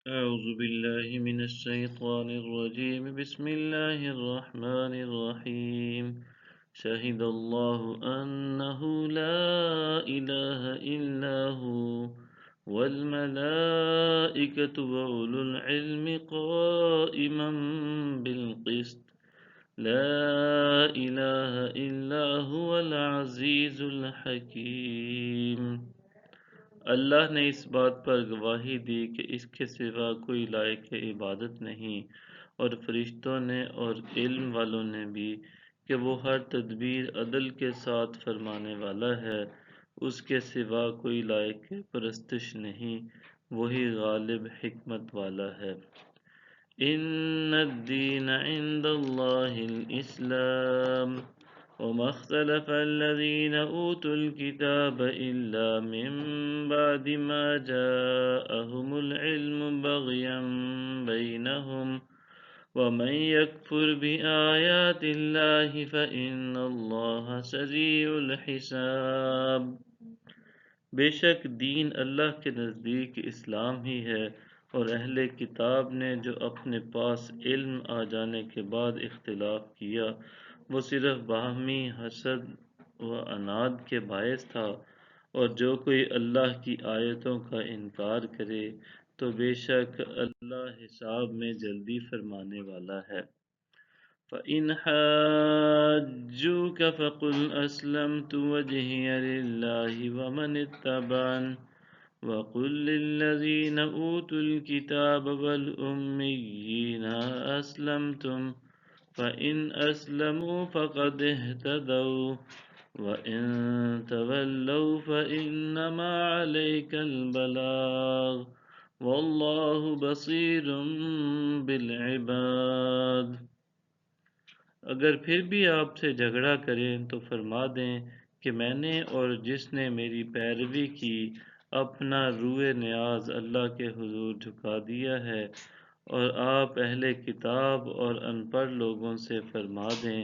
أعوذ بالله من الشيطان الرجيم بسم الله الرحمن الرحيم شهد الله أنه لا إله إلا هو والملائكة وأولو العلم قائما بالقسط لا إله إلا هو العزيز الحكيم۔ اللہ نے اس بات پر گواہی دی کہ اس کے سوا کوئی لائق عبادت نہیں، اور فرشتوں نے اور علم والوں نے بھی، کہ وہ ہر تدبیر عدل کے ساتھ فرمانے والا ہے، اس کے سوا کوئی لائق پرستش نہیں، وہی غالب حکمت والا ہے۔ ان الدین عند اللہ الاسلام وما اختلف الذين أوتوا الكتاب إلا من بعد ما جاءهم العلم بغيا بينهم ومن يكفر بآيات الله فإن الله سريع الحساب۔ بے شک دین اللہ کے نزدیک اسلام ہی ہے، اور اہل کتاب نے جو اپنے پاس علم آ جانے کے بعد اختلاف کیا، وہ صرف باہمی حسد و عناد کے باعث تھا، اور جو کوئی اللہ کی آیتوں کا انکار کرے تو بے شک اللہ حساب میں جلدی فرمانے والا ہے۔ فَإِنْ حَاجُّوكَ فَقُلْ أَسْلَمْتُ وَجْهِيَ لِلَّهِ وَمَنِ اتَّبَعَنِ وَقُلْ لِلَّذِينَ أُوتُوا الْكِتَابَ وَالْأُمِّيِّينَ أَسْلَمْتُمْ فَإِنْ أَسْلَمُوا فَقَدِ اهْتَدَوْا وَإِنْ تَوَلَّوْا فَإِنَّمَا عَلَيْكَ الْبَلَاغُ وَاللَّهُ بَصِيرٌ بِالْعِبَادِ۔ اگر پھر بھی آپ سے جھگڑا کریں تو فرما دیں کہ میں نے اور جس نے میری پیروی کی اپنا روئے نیاز اللہ کے حضور جھکا دیا ہے، اور آپ اہل کتاب اور ان پڑھ لوگوں سے فرما دیں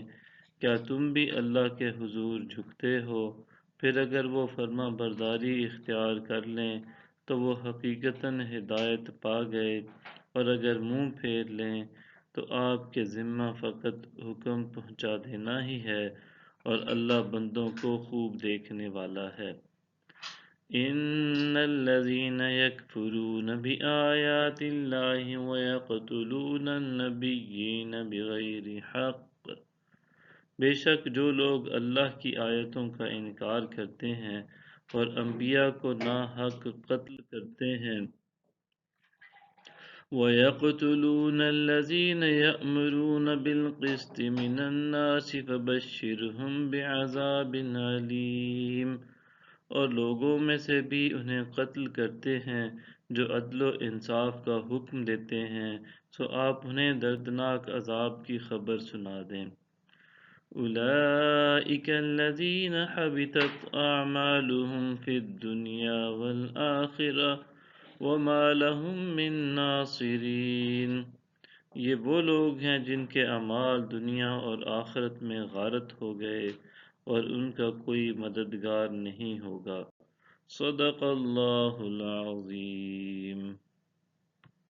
کیا تم بھی اللہ کے حضور جھکتے ہو؟ پھر اگر وہ فرما برداری اختیار کر لیں تو وہ حقیقتاً ہدایت پا گئے، اور اگر منہ پھیر لیں تو آپ کے ذمہ فقط حکم پہنچا دینا ہی ہے، اور اللہ بندوں کو خوب دیکھنے والا ہے۔ ان الذين يكفرون بآيات الله ويقتلون النبيين بغير حق، بے شک جو لوگ اللہ کی آیتوں کا انکار کرتے ہیں اور انبیاء کو ناحق قتل کرتے ہیں، وَيَقْتُلُونَ الَّذِينَ يَأْمُرُونَ بِالْقِسْطِ مِنَ النَّاسِ فَبَشِّرْهُم بِعَذَابٍ أَلِيمٍ، اور لوگوں میں سے بھی انہیں قتل کرتے ہیں جو عدل و انصاف کا حکم دیتے ہیں، سو آپ انہیں دردناک عذاب کی خبر سنا دیں۔ أولئك الذين حبطت أعمالهم في الدنيا والآخرة وما لهم من ناصرین، یہ وہ لوگ ہیں جن کے اعمال دنیا اور آخرت میں غارت ہو گئے، اور ان کا کوئی مددگار نہیں ہوگا۔ صدق اللہ العظیم۔